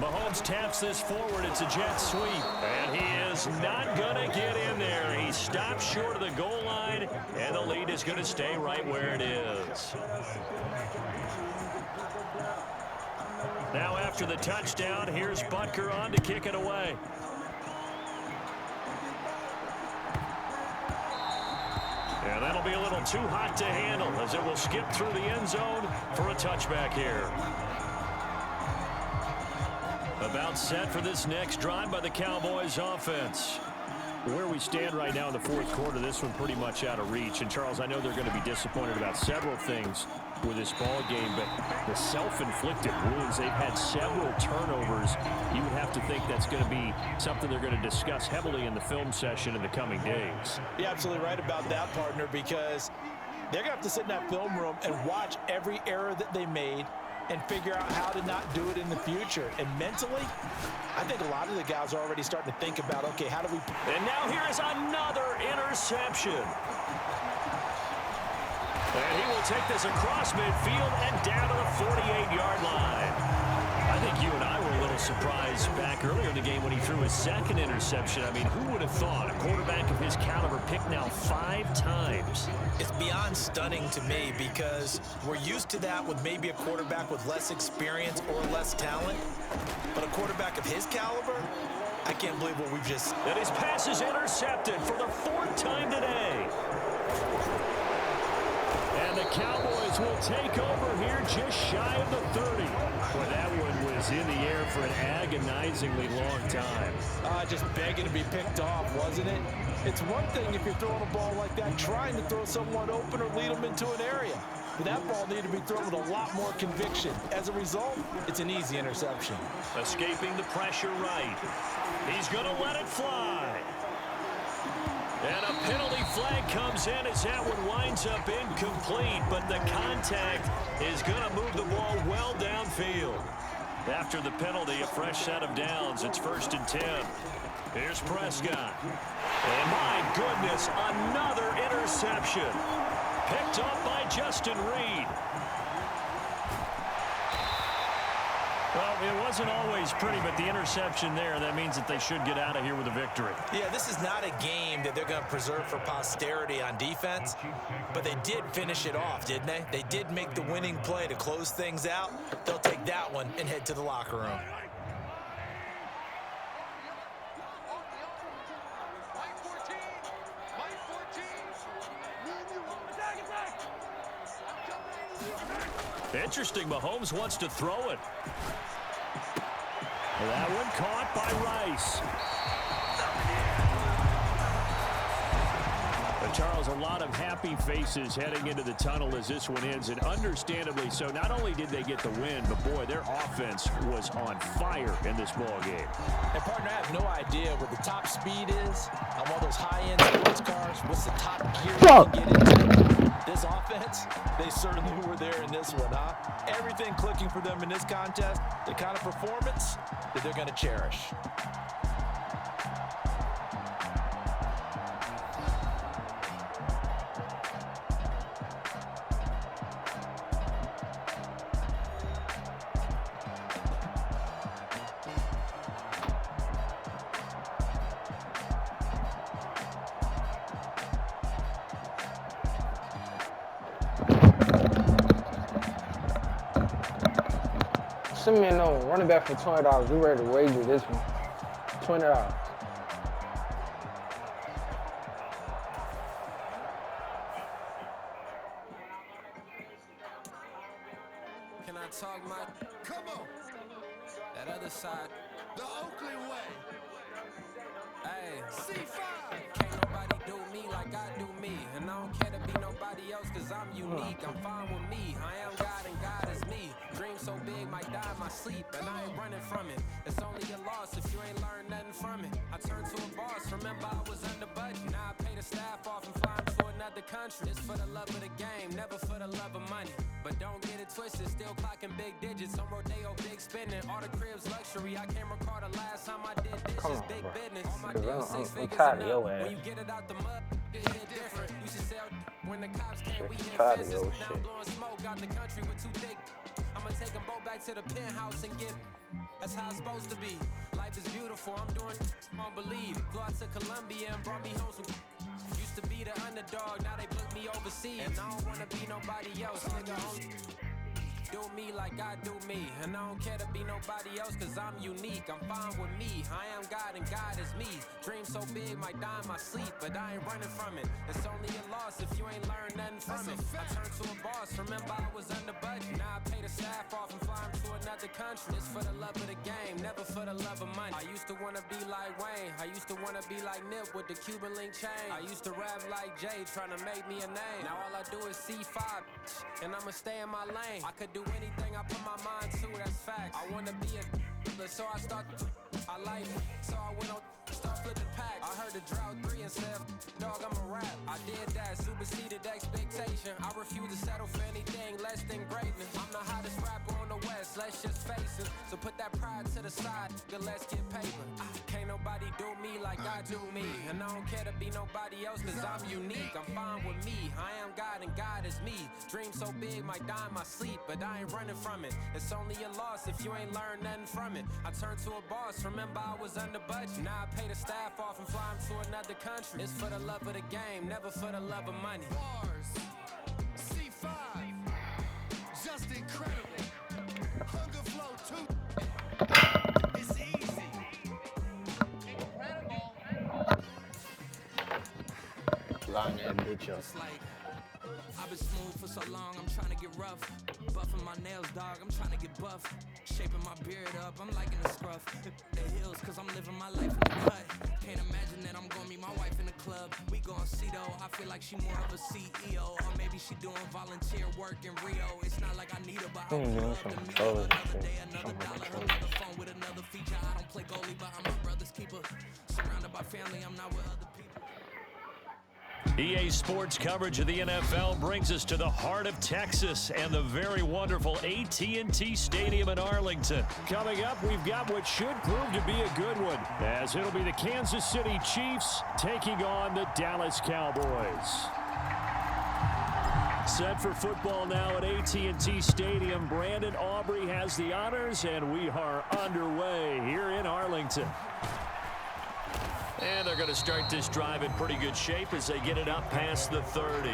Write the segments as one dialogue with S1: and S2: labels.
S1: Mahomes taps this forward. It's a jet sweep. And he is not going to get in there. He stops short of the goal line, and the lead is going to stay right where it is. Now after the touchdown, here's Butker on to kick it away. And that'll be a little too hot to handle as it will skip through the end zone for a touchback here. About set for this next drive by the Cowboys offense. Where we stand right now in the fourth quarter, this one pretty much out of reach. And, Charles, I know they're going to be disappointed about several things with this ball game, but the self-inflicted wounds, they've had several turnovers. You would have to think that's going to be something they're going to discuss heavily in the film session in the coming days.
S2: You're absolutely right about that, partner, because they're going to have to sit in that film room and watch every error that they made and figure out how to not do it in the future. And mentally, I think a lot of the guys are already starting to think about, okay, how do we...
S1: And now here is another interception. And he will take this across midfield and down to the 48-yard line. I think you and I were a little surprised back earlier in the game when he threw his second interception. I mean, who would have thought a quarterback of his caliber picked now 5 times?
S2: It's beyond stunning to me because we're used to that with maybe a quarterback with less experience or less talent. But a quarterback of his caliber, I can't believe what we've just...
S1: And his pass is intercepted for the 4th time today. And the Cowboys will take over here just shy of the 30. Well, that one was in the air for an agonizingly long time.
S2: Just begging to be picked off, wasn't it? It's one thing if you're throwing a ball like that, trying to throw someone open or lead them into an area. But that ball needed to be thrown with a lot more conviction. As a result, it's an easy interception.
S1: Escaping the pressure right. He's going to let it fly. And a penalty flag comes in as that one winds up incomplete, but the contact is going to move the ball well downfield. After the penalty, a fresh set of downs. It's 1st and 10. Here's Prescott. And my goodness, another interception. Picked up by Justin Reed. Well, it wasn't always pretty, but the interception there, that means that they should get out of here with a victory.
S2: Yeah, this is not a game that they're going to preserve for posterity on defense, but they did finish it off, didn't they? They did make the winning play to close things out. They'll take that one and head to the locker room.
S1: Interesting, Mahomes wants to throw it. That one caught by Rice. Charles, a lot of happy faces heading into the tunnel as this one ends, and understandably so. Not only did they get the win, but boy, their offense was on fire in this ball game.
S2: And partner, I have no idea what the top speed is on one of those high-end sports cars. What's the top gear you can get into? This offense, they certainly were there in this one, huh? Everything clicking for them in this contest, the kind of performance that they're going to cherish.
S3: Send me a note. Running back for $20. We ready to wager this one. $20.
S4: Can I talk my... Come on. That other side. The Oakley way. Hey. C5. Can't nobody do me like I do me. And I don't care to be nobody else because I'm unique. I'm fine with me. I am God and God is me. Dream so big, might die in my sleep, and I ain't running from it. It's only a loss if you ain't learned nothing from it. I turned to a boss, remember I was under budget. Now I pay the staff off and fly to another country. It's for the love of the game, never for the love of money. But don't get it twisted, still clocking big digits. On Rodeo, big spending, all the cribs luxury. I can't recall the last time I did this. It's big business. All my deals, 6 figures and up. When you get it out the mud, it hit different. You should sell when the cops came, we hit fences. Now I'm blowing smoke out the country with 2 thick. I'ma take them both back to the penthouse and get That's how it's supposed to be. Life is beautiful, I'm doing I don't believe. Flew out to Colombia and brought me home some. Used to be the underdog, now they book me overseas. And I don't wanna be nobody else, nigga. Only do me like I do me. And I don't care to be nobody else, cause I'm unique. I'm fine with me, I am God and God is me. Dream so big, might die in my sleep, but I ain't running from it. It's only a loss if you ain't learned nothing from it. I turned to a boss, remember I was under budget. Now I pay the staff off and fly them to another country. It's for the love of the game, never for the love of money. I used to wanna be like Wayne, I used to wanna be like Nip with the Cuban link chain. I used to rap like Jay, trying to make me a name. Now all I do is C5, and I'ma stay in my lane. I could do anything I put my mind to, that's fact. I wanna be a so I start I like so I went on start flipping packs. I heard the drought 3 and said, dog, I'm a rap. I did that, superseded expectation. I refuse to settle for anything less than greatness. I'm the hottest rapper on the West, let's just face it. So put that pride to the side, let's get paper. Can't nobody do me like I do me. And I don't care to be nobody else, cause I'm unique. I'm fine with me, I am God and God is me. Dream so big, might die in my sleep, but I ain't running from it. It's only a loss if you ain't learned nothing from it. I turned to a boss, remember I was under budget. Now I pay the staff off and fly them to another country. It's for the love of the game, never for the love of money.
S5: Bars, C5, just incredible. Hunger Flow 2, it's easy. Incredible.
S3: Line that bitch up.
S6: It's like, I've been smooth for so long, I'm trying to get rough. Buffing my nails, dog, I'm trying to get buff. Shaping my beard up, I'm liking the scruff. The heels, cause I'm living my life in the cut. Can't imagine that I'm gonna meet my wife in the club. We gon' see though, I feel like she more of a CEO. Or maybe she doing volunteer work in Rio. It's not like I need her, but I would love to meet her. Another day, another dollar, another phone with another feature. I don't play goalie, but I'm my brother's keeper. Surrounded by family, I'm not with other people.
S1: EA Sports coverage of the NFL brings us to the heart of Texas and the very wonderful AT&T Stadium in Arlington. Coming up, we've got what should prove to be a good one, as it'll be the Kansas City Chiefs taking on the Dallas Cowboys. Set for football now at AT&T Stadium. Brandon Aubrey has the honors, and we are underway here in Arlington. And they're going to start this drive in pretty good shape as they get it up past the 30.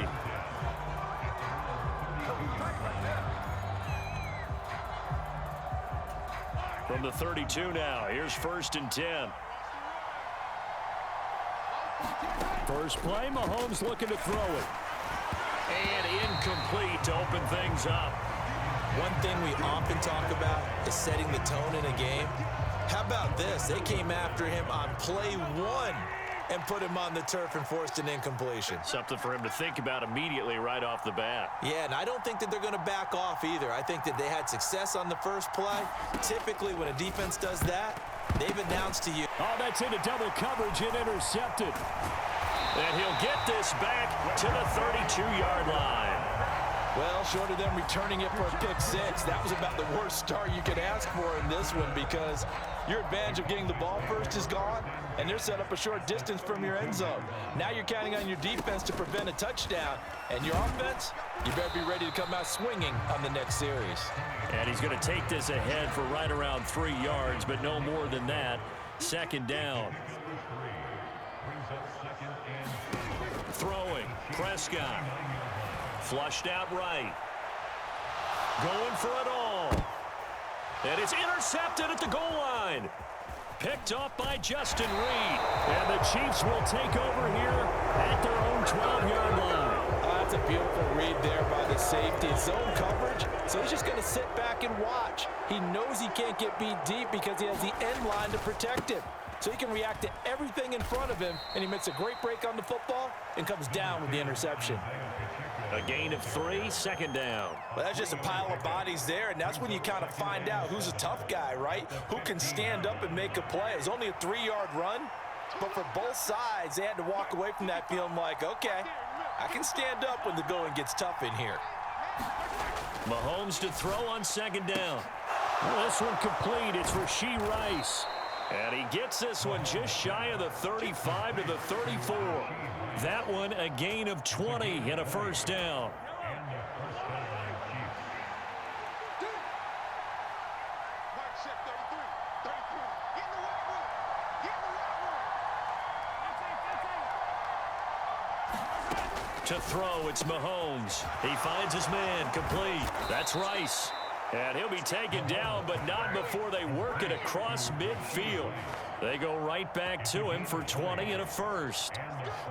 S1: From the 32 now, here's 1st and 10. First play, Mahomes looking to throw it. And incomplete to open things up.
S2: One thing we often talk about is setting the tone in a game. How about this? They came after him on play 1 and put him on the turf and forced an incompletion.
S1: Something for him to think about immediately right off the bat.
S2: Yeah, and I don't think that they're going to back off either. I think that they had success on the first play. Typically, when a defense does that, they've announced to you.
S1: Oh, that's into double coverage and intercepted. And he'll get this back to the 32-yard line.
S7: Well, short of them returning it for a pick 6, that was about the worst start you could ask for in this one, because your advantage of getting the ball first is gone, and they're set up a short distance from your end zone. Now you're counting on your defense to prevent a touchdown, and your offense, you better be ready to come out swinging on the next series.
S1: And he's going to take this ahead for right around 3 yards, but no more than that. 2nd down. Throwing, Prescott. Flushed out right. Going for it all. And it's intercepted at the goal line. Picked off by Justin Reed. And the Chiefs will take over here at their own 12-yard line.
S7: Oh, that's a beautiful read there by the safety. It's zone coverage, so he's just going to sit back and watch. He knows he can't get beat deep because he has the end line to protect him. So he can react to everything in front of him, and he makes a great break on the football and comes down with the interception.
S1: A gain of 3, 2nd down.
S2: Well, that's just a pile of bodies there, and that's when you kind of find out who's a tough guy, right? Who can stand up and make a play. It was only a 3-yard run, but for both sides, they had to walk away from that feeling like, okay, I can stand up when the going gets tough in here.
S1: Mahomes to throw on 2nd down. Well, this one complete. It's Rashee Rice. And he gets this one just shy of the 35 to the 34. That one a gain of 20 and a 1st down. To throw, it's Mahomes. He finds his man, complete. That's Rice. And he'll be taken down, but not before they work it across midfield. They go right back to him for 20 and a first.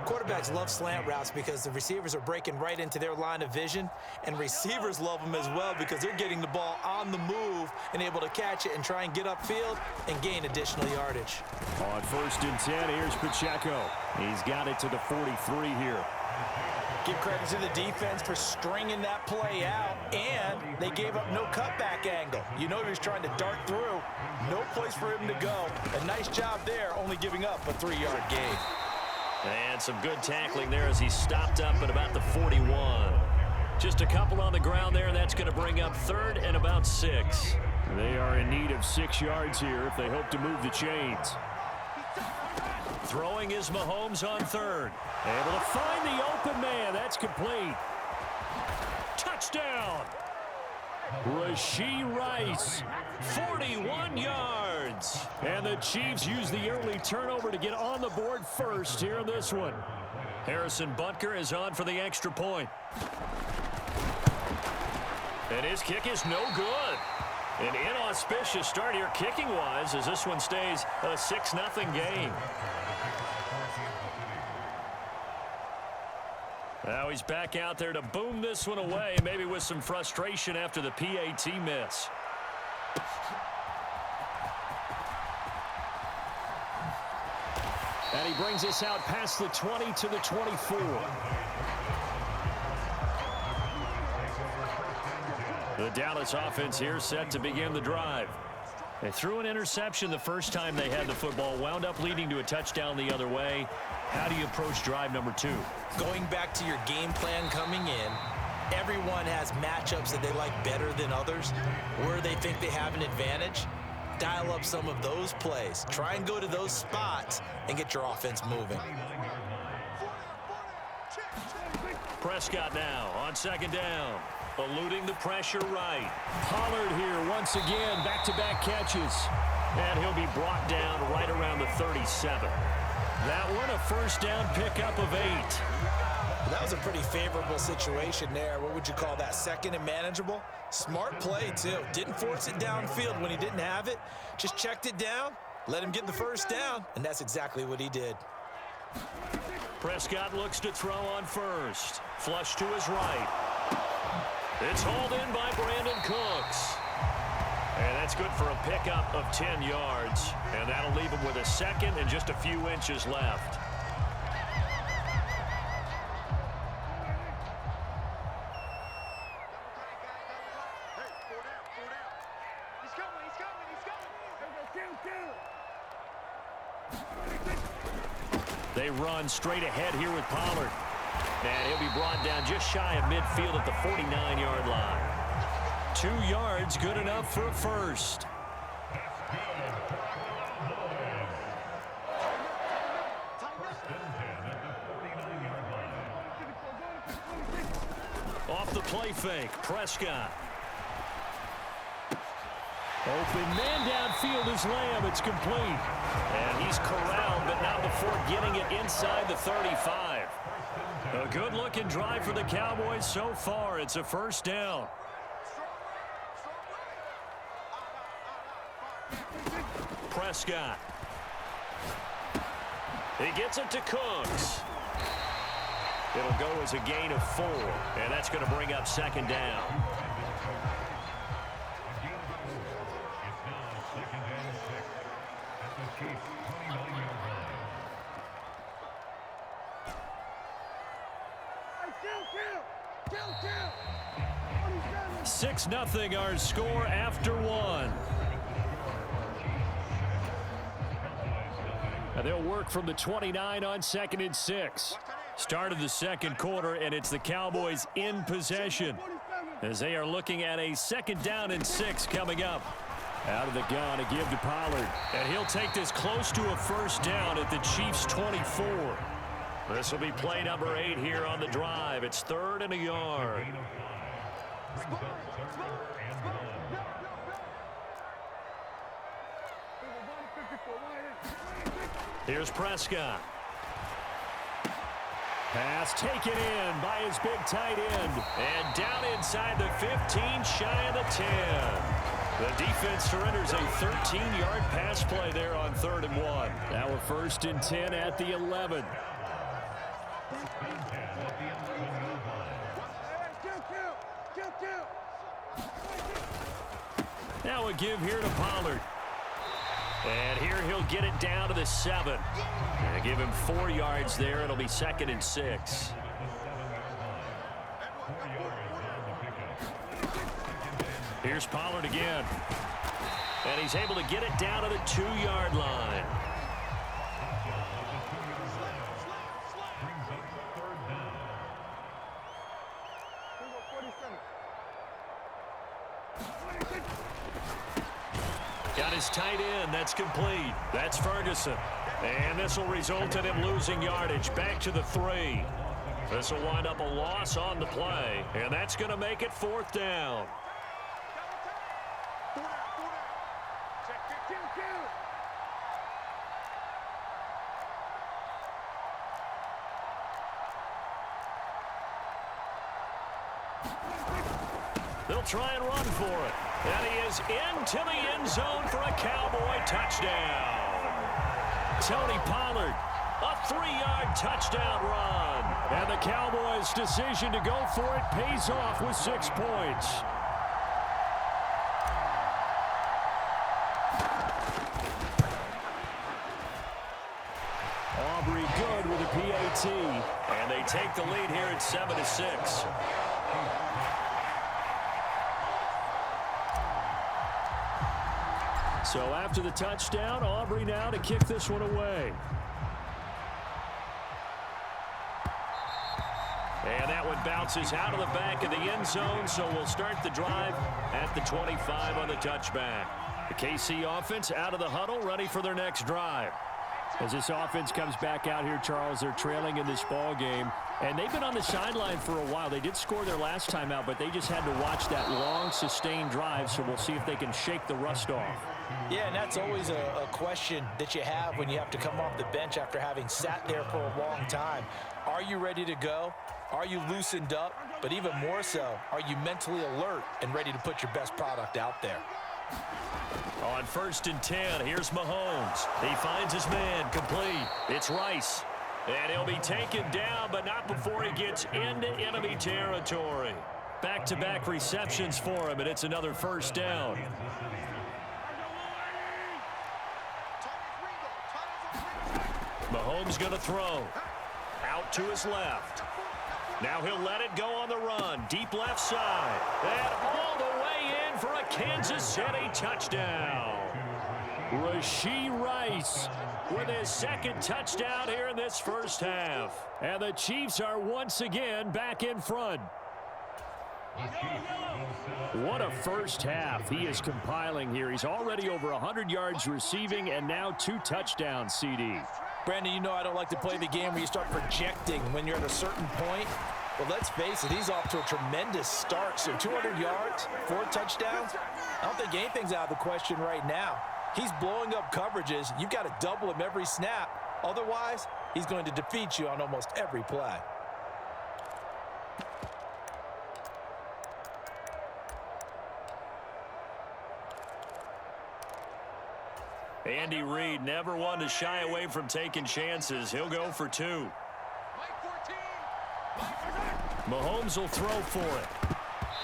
S2: Quarterbacks love slant routes because the receivers are breaking right into their line of vision, and receivers love them as well because they're getting the ball on the move and able to catch it and try and get upfield and gain additional yardage.
S1: On 1st and 10, here's Pacheco. He's got it to the 43 here.
S2: Give credit to the defense for stringing that play out, and they gave up no cutback angle. You know he was trying to dart through. No place for him to go. A nice job there, only giving up a 3-yard gain.
S1: And some good tackling there as he stopped up at about the 41. Just a couple on the ground there, and that's going to bring up 3rd and about 6. They are in need of 6 yards here if they hope to move the chains. Throwing is Mahomes on 3rd. Able to find the open man. That's complete. Touchdown. Rashee Rice, 41 yards. And the Chiefs use the early turnover to get on the board first here in this one. Harrison Butker is on for the extra point. And his kick is no good. An inauspicious start here kicking-wise as this one stays a 6-0 game. Now he's back out there to boom this one away, maybe with some frustration after the PAT miss. And he brings us out past the 20 to the 24. The Dallas offense here set to begin the drive. They threw an interception the first time they had the football, wound up leading to a touchdown the other way. How do you approach drive number 2?
S2: Going back to your game plan coming in, everyone has matchups that they like better than others, where they think they have an advantage. Dial up some of those plays. Try and go to those spots and get your offense moving.
S1: Prescott now on 2nd down. Eluding the pressure right. Pollard here once again, back-to-back catches. And he'll be brought down right around the 37. That one, a 1st down pickup of 8.
S2: That was a pretty favorable situation there. What would you call that? 2nd and manageable? Smart play, too. Didn't force it downfield when he didn't have it. Just checked it down, let him get the 1st down, and that's exactly what he did.
S1: Prescott looks to throw on 1st. Flush to his right. It's hauled in by Brandon Cooks. And that's good for a pickup of 10 yards. And that'll leave him with a 2nd and just a few inches left. They run straight ahead here with Pollard. And he'll be brought down just shy of midfield at the 49-yard line. 2 yards, good enough for a 1st. Off the play fake, Prescott. Open man downfield is Lamb. It's complete. And he's corralled, but not before getting it inside the 35. A good-looking drive for the Cowboys so far. It's a 1st down. Prescott. He gets it to Cooks. It'll go as a gain of 4, and that's going to bring up 2nd down. Kill. 6-0 our score after 1. And they'll work from the 29 on 2nd and 6. Start of the 2nd quarter, and it's the Cowboys in possession as they are looking at a 2nd down and 6 coming up. Out of the gun to give to Pollard. And he'll take this close to a 1st down at the Chiefs' 24. This will be play number 8 here on the drive. It's 3rd and a yard. Here's Prescott. Pass taken in by his big tight end. And down inside the 15, shy of the 10. The defense surrenders a 13-yard pass play there on 3rd and 1. Now a 1st and 10 at the 11. Now a give here to Pollard. And here he'll get it down to the 7. And give him 4 yards there. It'll be 2nd and 6. Here's Pollard again. And he's able to get it down to the 2-yard line. Got his tight end. That's complete. That's Ferguson. And this will result in him losing yardage. Back to the 3. This will wind up a loss on the play. And that's going to make it 4th down. They'll try and run for it. And he is into the end zone for a Cowboy touchdown. Tony Pollard, a 3-yard touchdown run. And the Cowboys' decision to go for it pays off with 6 points. Aubrey good with a PAT. And they take the lead here at 7-6. So after the touchdown, Aubrey now to kick this one away. And that one bounces out of the back of the end zone, so we'll start the drive at the 25 on the touchback. The KC offense out of the huddle, ready for their next drive. As this offense comes back out here, Charles, they're trailing in this ball game. And they've been on the sideline for a while. They did score their last time out, but they just had to watch that long, sustained drive, so we'll see if they can shake the rust off.
S2: Yeah, and that's always a question that you have when you have to come off the bench after having sat there for a long time. Are you ready to go? Are you loosened up? But even more so, are you mentally alert and ready to put your best product out there?
S1: On 1st and 10, here's Mahomes. He finds his man, complete. It's Rice. And he'll be taken down, but not before he gets into enemy territory. Back-to-back receptions for him, and it's another 1st down. Mahomes going to throw. Out to his left. Now he'll let it go on the run. Deep left side. And all the way in for a Kansas City touchdown. Rashee Rice with his 2nd touchdown here in this 1st half. And the Chiefs are once again back in front. What a 1st half he is compiling here. He's already over 100 yards receiving and now 2 touchdowns, CD.
S2: Brandon, you know I don't like to play the game where you start projecting when you're at a certain point. But let's face it, he's off to a tremendous start. So 200 yards, 4 touchdowns. I don't think anything's out of the question right now. He's blowing up coverages. You've got to double him every snap. Otherwise, he's going to defeat you on almost every play.
S1: Andy Reid never one to shy away from taking chances. He'll go for 2. Mahomes will throw for it.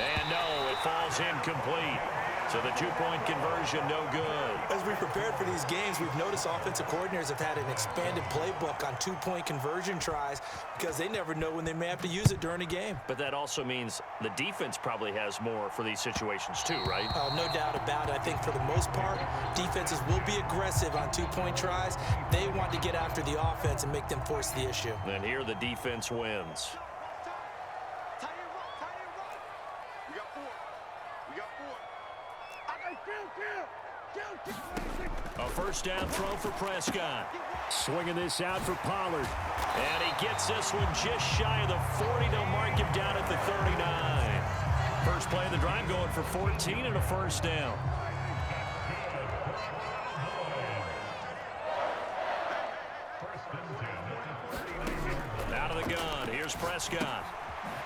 S1: And no, it falls incomplete. So the 2-point conversion, no good.
S2: As we prepared for these games, we've noticed offensive coordinators have had an expanded playbook on 2-point conversion tries because they never know when they may have to use it during a game.
S1: But that also means the defense probably has more for these situations too, right?
S2: No doubt about it. I think for the most part, defenses will be aggressive on 2-point tries. They want to get after the offense and make them force the issue.
S1: And here the defense wins. A 1st down throw for Prescott. Swinging this out for Pollard. And he gets this one just shy of the 40. They'll mark him down at the 39. First play of the drive going for 14 and a 1st down. Out of the gun. Prescott.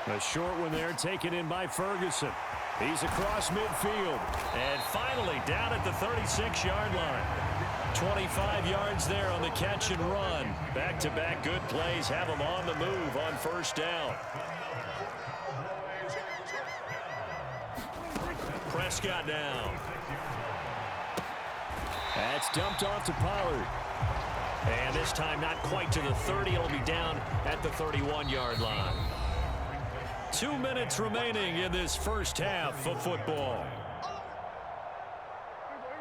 S1: A short one there taken in by Ferguson. He's across midfield. And finally down at the 36-yard line. 25 yards there on the catch and run. Back-to-back good plays have him on the move on first down. Prescott now. That's dumped off to Pollard. And this time not quite to the 30. It'll be down at the 31-yard line. 2 minutes remaining in this first half of football.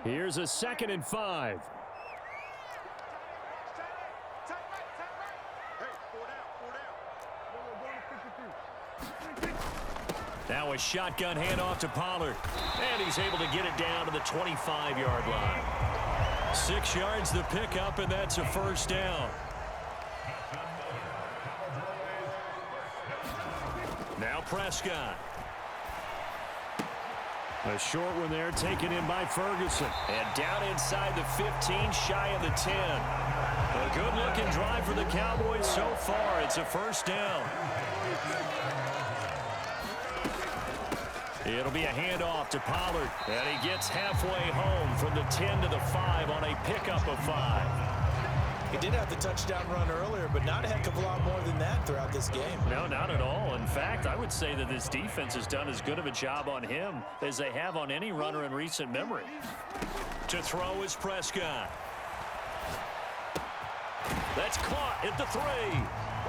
S1: Here's a 2nd and 5. Now a shotgun handoff to Pollard. And he's able to get it down to the 25-yard line. 6 yards the pickup, and that's a first down. Now Prescott. A short one there taken in by Ferguson. And down inside the 15, shy of the 10. A good-looking drive for the Cowboys so far. It's a first down. It'll be a handoff to Pollard. And he gets halfway home from the 10 to the 5 on a pickup of 5.
S7: He did have the touchdown run earlier, but not a heck of a lot more than that throughout this game.
S1: No, not at all. In fact, I would say that this defense has done as good of a job on him as they have on any runner in recent memory. To throw is Prescott. That's caught at the 3.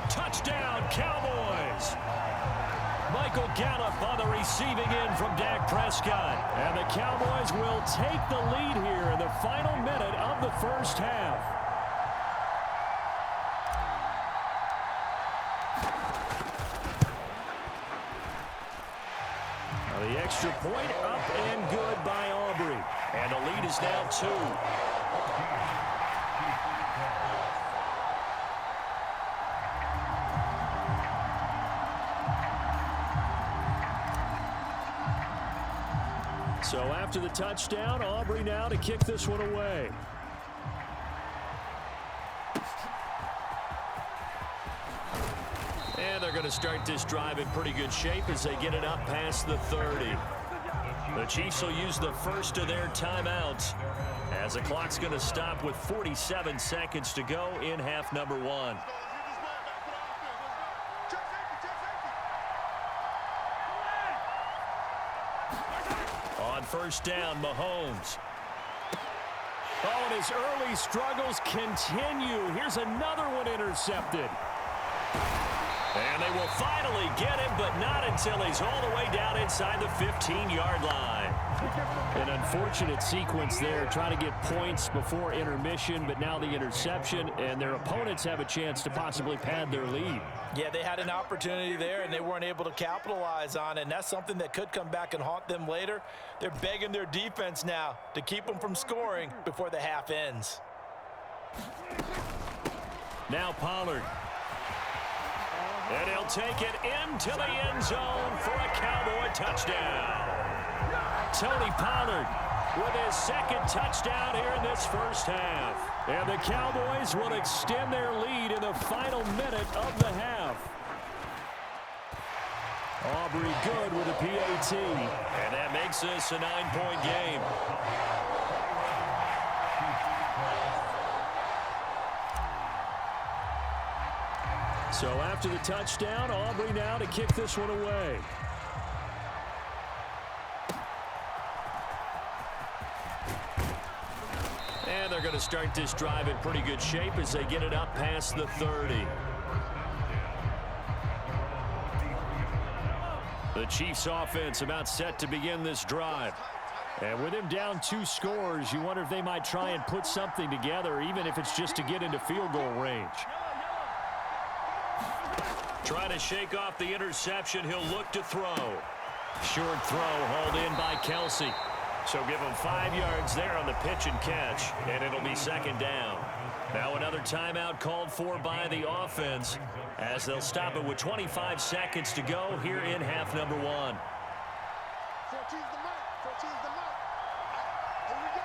S1: Touchdown, Cowboys! Michael Gallup on the receiving end from Dak Prescott. And the Cowboys will take the lead here in the final minute of the first half. The extra point up and good by Aubrey. And the lead is now 2. So after the touchdown, Aubrey now to kick this one away. And they're going to start this drive in pretty good shape as they get it up past the 30. The Chiefs will use the first of their timeouts as the clock's going to stop with 47 seconds to go in half number 1. On first down, Mahomes. Oh, and his early struggles continue. Here's another one intercepted. And they will finally get him, but not until he's all the way down inside the 15-yard line. An unfortunate sequence there, trying to get points before intermission, but now the interception, and their opponents have a chance to possibly pad their lead.
S7: Yeah, they had an opportunity there, and they weren't able to capitalize on it, and that's something that could come back and haunt them later. They're begging their defense now to keep them from scoring before the half ends.
S1: Now Pollard. And he'll take it into the end zone for a Cowboy touchdown. Tony Pollard with his 2nd touchdown here in this first half. And the Cowboys will extend their lead in the final minute of the half. Aubrey good with a PAT. And that makes this a 9-point game. So after the touchdown, Aubrey now to kick this one away. And they're going to start this drive in pretty good shape as they get it up past the 30. The Chiefs offense about set to begin this drive. And with him down 2 scores, you wonder if they might try and put something together, even if it's just to get into field goal range. Trying to shake off the interception. He'll look to throw. Short throw hauled in by Kelsey. So give him 5 yards there on the pitch and catch, and it'll be 2nd down. Now another timeout called for by the offense as they'll stop it with 25 seconds to go here in half number 1.
S5: 14's the mark. 14's the mark. Here we go.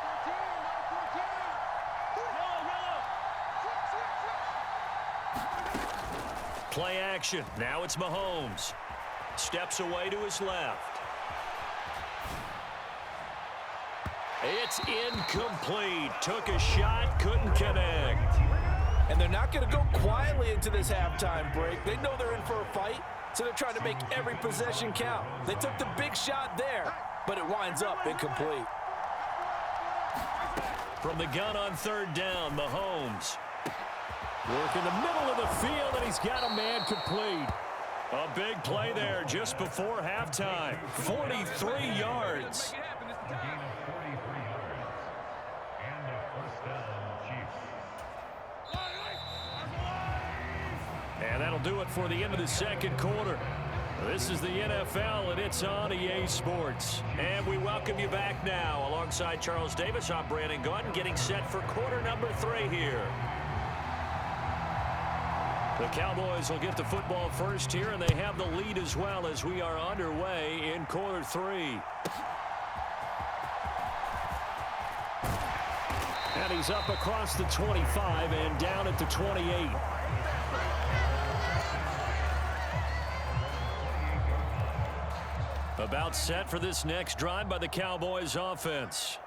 S5: 14, 14. Yellow. Switch.
S1: Play action. Now it's Mahomes. Steps away to his left. It's incomplete. Took a shot, couldn't connect.
S2: And they're not going to go quietly into this halftime break. They know they're in for a fight, so they're trying to make every possession count. They took the big shot there, but it winds up incomplete.
S1: From the gun on third down, Mahomes. Work in the middle of the field, and he's got a man complete. A big play there just before halftime. 43 yards. And that'll do it for the end of the second quarter. This is the NFL, and it's on EA Sports. And we welcome you back now. Alongside Charles Davis, I'm Brandon Gautin, getting set for quarter number 3 here. The Cowboys will get the football first here, and they have the lead as well as we are underway in quarter 3. And he's up across the 25 and down at the 28. About set for this next drive by the Cowboys offense.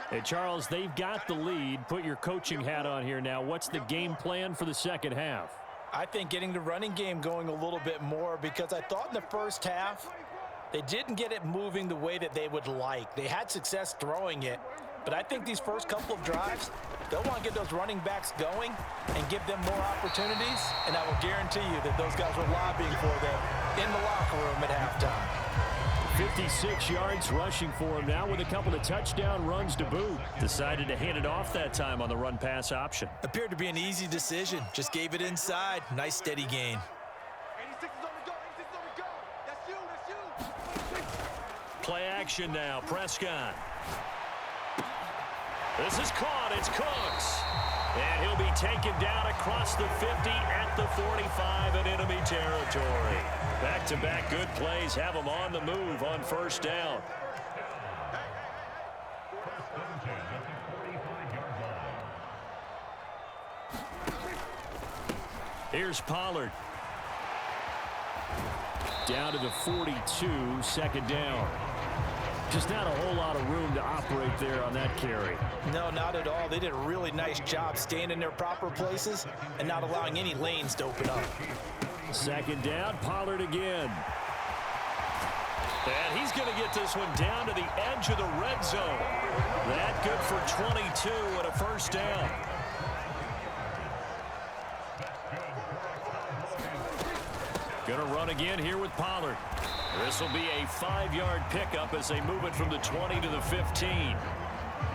S1: Hey, Charles, they've got the lead. Put your coaching hat on here now. What's the game plan for the second half?
S2: I think getting the running game going a little bit more, because I thought in the first half they didn't get it moving the way that they would like. They had success throwing it, but I think these first couple of drives, they'll want to get those running backs going and give them more opportunities, and I will guarantee you that those guys were lobbying for them in the locker room at halftime.
S1: 56 yards rushing for him now with a couple of touchdown runs to boot. Decided to hand it off that time on the run-pass option.
S2: Appeared to be an easy decision. Just gave it inside. Nice steady gain.
S5: 86 is on the go. 86 is on the go. That's you.
S1: Play action now. Prescott. This is caught. It's Cooks. And he'll be taken down across the 50 at the 45 in enemy territory. Back-to-back good plays have him on the move on first down. Here's Pollard. Down to the 42, second down. Just not a whole lot of room to operate there on that carry.
S2: No, not at all. They did a really nice job staying in their proper places and not allowing any lanes to open up.
S1: Second down, Pollard again. And he's going to get this one down to the edge of the red zone. That good for 22 and a first down. Going to run again here with Pollard. This will be a 5-yard pickup as they move it from the 20 to the 15.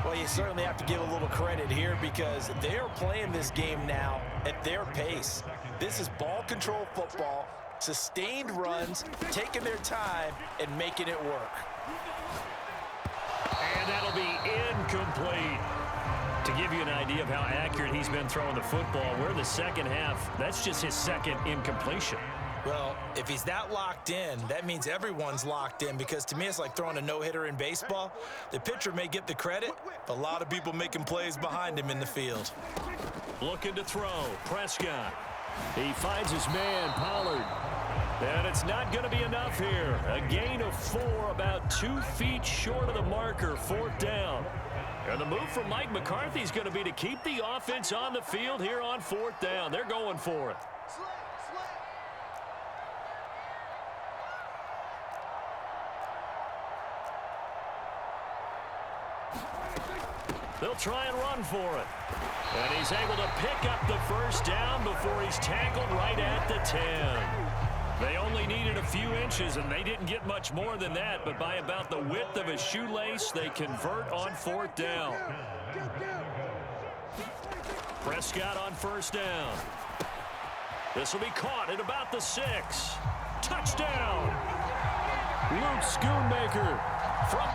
S2: Well, you certainly have to give a little credit here because they are playing this game now at their pace. This is ball control football, sustained runs, taking their time, and making it work.
S1: And that'll be incomplete. To give you an idea of how accurate he's been throwing the football, we're in the second half. That's just his second incompletion.
S2: Well, if he's that locked in, that means everyone's locked in, because to me it's like throwing a no-hitter in baseball. The pitcher may get the credit, but a lot of people making plays behind him in the field.
S1: Looking to throw. Prescott. He finds his man, Pollard. And it's not going to be enough here. A gain of 4, about 2 feet short of the marker, fourth down. And the move from Mike McCarthy is going to be to keep the offense on the field here on fourth down. They're going for it. They'll try and run for it. And he's able to pick up the first down before he's tackled right at the 10. They only needed a few inches, and they didn't get much more than that, but by about the width of a shoelace, they convert on fourth down. Prescott on first down. This will be caught at about the 6. Touchdown! Luke Schoonmaker from